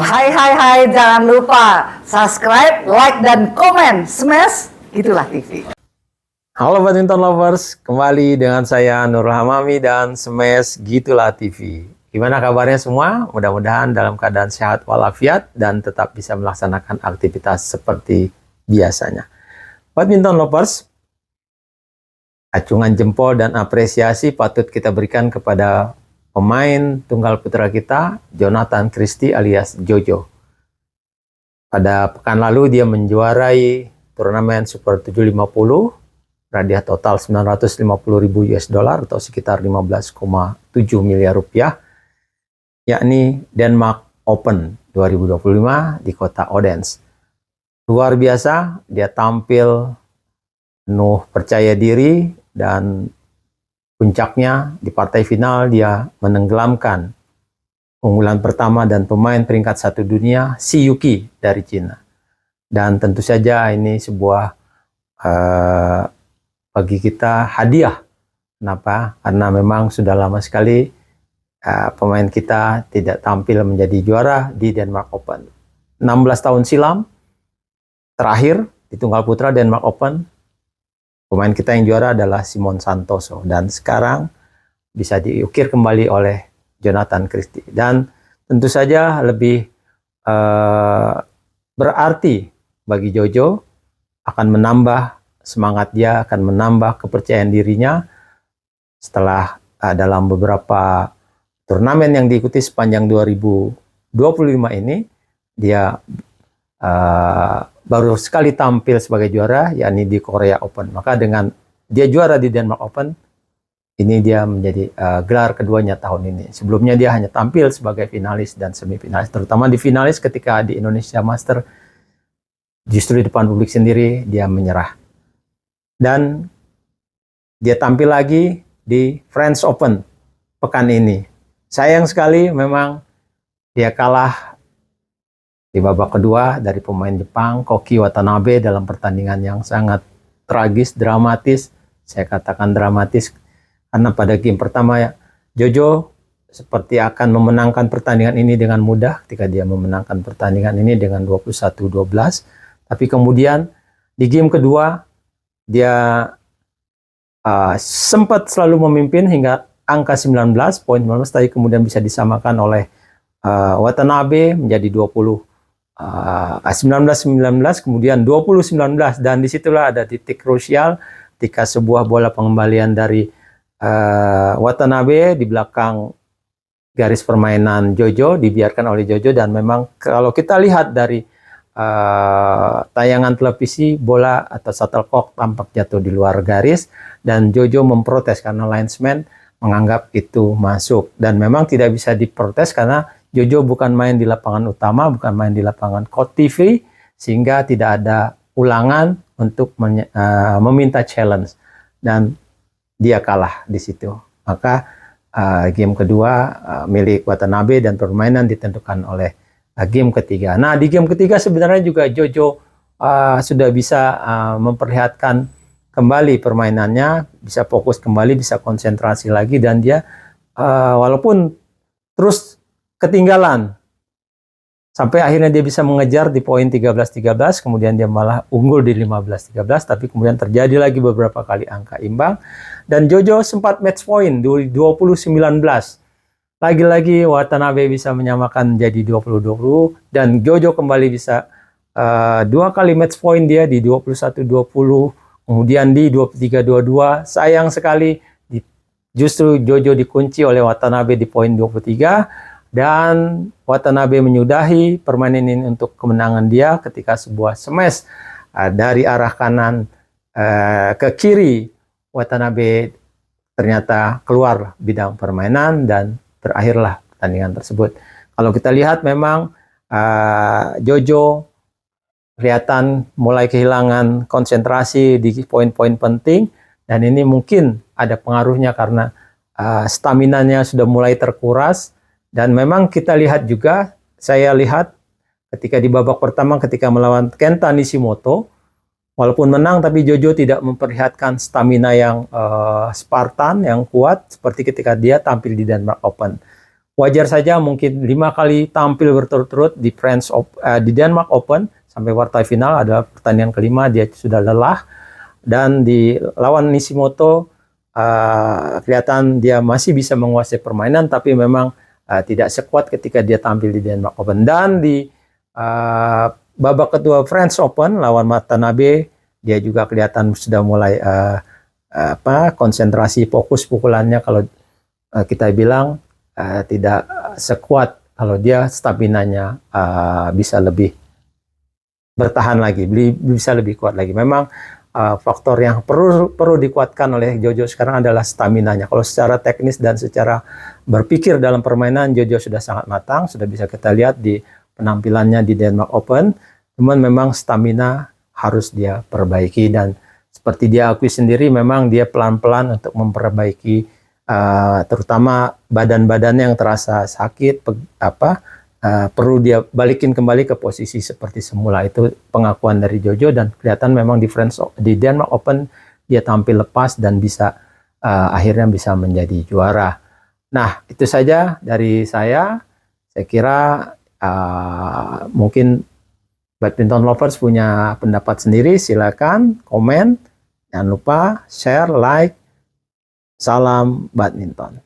Hai, jangan lupa subscribe, like, dan komen. Smash, Gitulah TV. Halo badminton lovers, kembali dengan saya Nurul Hamami dan Smash Gitulah TV. Gimana kabarnya semua? Mudah-mudahan dalam keadaan sehat walafiat dan tetap bisa melaksanakan aktivitas seperti biasanya. Badminton lovers, acungan jempol dan apresiasi patut kita berikan kepada pemain tunggal putra kita, Jonathan Christie alias Jojo. Pada pekan lalu dia menjuarai turnamen Super 750, hadiah total 950.000 US dollar atau sekitar 15,7 miliar rupiah, yakni Denmark Open 2025 di kota Odense. Luar biasa, dia tampil penuh percaya diri dan puncaknya di partai final dia menenggelamkan unggulan pertama dan pemain peringkat 1 dunia, Shi Yuqi dari Cina. Dan tentu saja ini sebuah bagi kita hadiah. Kenapa? Karena memang sudah lama sekali pemain kita tidak tampil menjadi juara di Denmark Open. 16 tahun silam, terakhir di tunggal putra Denmark Open, pemain kita yang juara adalah Simon Santoso, dan sekarang bisa diukir kembali oleh Jonathan Christie. Dan tentu saja lebih berarti bagi Jojo, akan menambah semangat dia, akan menambah kepercayaan dirinya setelah dalam beberapa turnamen yang diikuti sepanjang 2025 ini, dia baru sekali tampil sebagai juara, yakni di Korea Open. Maka dengan dia juara di Denmark Open, ini dia menjadi gelar keduanya tahun ini. Sebelumnya dia hanya tampil sebagai finalis dan semifinalis, terutama di finalis ketika di Indonesia Master, justru di depan publik sendiri dia menyerah. Dan dia tampil lagi di French Open pekan ini. Sayang sekali memang dia kalah di babak kedua dari pemain Jepang, Koki Watanabe, dalam pertandingan yang sangat tragis, dramatis. Saya katakan dramatis karena pada game pertama Jojo seperti akan memenangkan pertandingan ini dengan mudah ketika dia memenangkan pertandingan ini dengan 21-12. Tapi kemudian di game kedua dia sempat selalu memimpin hingga angka 19, poin 19, tapi kemudian bisa disamakan oleh Watanabe menjadi 19-19, kemudian 20-19, dan disitulah ada titik krusial ketika sebuah bola pengembalian dari Watanabe di belakang garis permainan Jojo, dibiarkan oleh Jojo. Dan memang kalau kita lihat dari tayangan televisi, bola atau shuttlecock tampak jatuh di luar garis, dan Jojo memprotes karena linesman menganggap itu masuk. Dan memang tidak bisa diprotes karena Jojo bukan main di lapangan utama, bukan main di lapangan court TV, sehingga tidak ada ulangan untuk meminta challenge, dan dia kalah di situ. Maka game kedua milik Watanabe dan permainan ditentukan oleh game ketiga. Nah, di game ketiga sebenarnya juga Jojo sudah bisa memperlihatkan kembali permainannya, bisa fokus kembali, bisa konsentrasi lagi, dan dia walaupun terus ketinggalan sampai akhirnya dia bisa mengejar di poin 13-13, kemudian dia malah unggul di 15-13, tapi kemudian terjadi lagi beberapa kali angka imbang, dan Jojo sempat match point di 20-19. Lagi-lagi Watanabe bisa menyamakan jadi 20-20, dan Jojo kembali bisa dua kali match point dia di 21-20, kemudian di 23-22. Sayang sekali justru Jojo dikunci oleh Watanabe di poin 23, dan Watanabe menyudahi permainan ini untuk kemenangan dia ketika sebuah smash dari arah kanan ke kiri. Watanabe ternyata keluar bidang permainan dan berakhirlah pertandingan tersebut. Kalau kita lihat memang Jojo kelihatan mulai kehilangan konsentrasi di poin-poin penting, dan ini mungkin ada pengaruhnya karena staminanya sudah mulai terkuras. Dan memang kita lihat juga, saya lihat ketika di babak pertama ketika melawan Kenta Nishimoto, walaupun menang tapi Jojo tidak memperlihatkan stamina yang Spartan, yang kuat seperti ketika dia tampil di Denmark Open. wajar saja mungkin 5 kali tampil berturut-turut di di Denmark Open sampai partai final adalah pertandingan kelima dia sudah lelah, dan di lawan Nishimoto kelihatan dia masih bisa menguasai permainan, tapi memang tidak sekuat ketika dia tampil di Denmark Open. Dan di babak kedua French Open lawan Watanabe dia juga kelihatan sudah mulai konsentrasi, fokus pukulannya, kalau kita bilang tidak sekuat kalau dia staminanya bisa lebih bertahan lagi, bisa lebih kuat lagi. Memang faktor yang perlu dikuatkan oleh Jojo sekarang adalah staminanya. Kalau secara teknis dan secara berpikir dalam permainan, Jojo sudah sangat matang, sudah bisa kita lihat di penampilannya di Denmark Open. Cuman memang stamina harus dia perbaiki, dan seperti dia akui sendiri, memang dia pelan-pelan untuk memperbaiki terutama badan-badannya yang terasa sakit, perlu dia balikin kembali ke posisi seperti semula. Itu pengakuan dari Jojo, dan kelihatan memang di Denmark Open dia tampil lepas dan bisa akhirnya bisa menjadi juara. Nah, itu saja dari saya. Saya kira mungkin badminton lovers punya pendapat sendiri, silakan komen. Jangan lupa share, like. Salam badminton.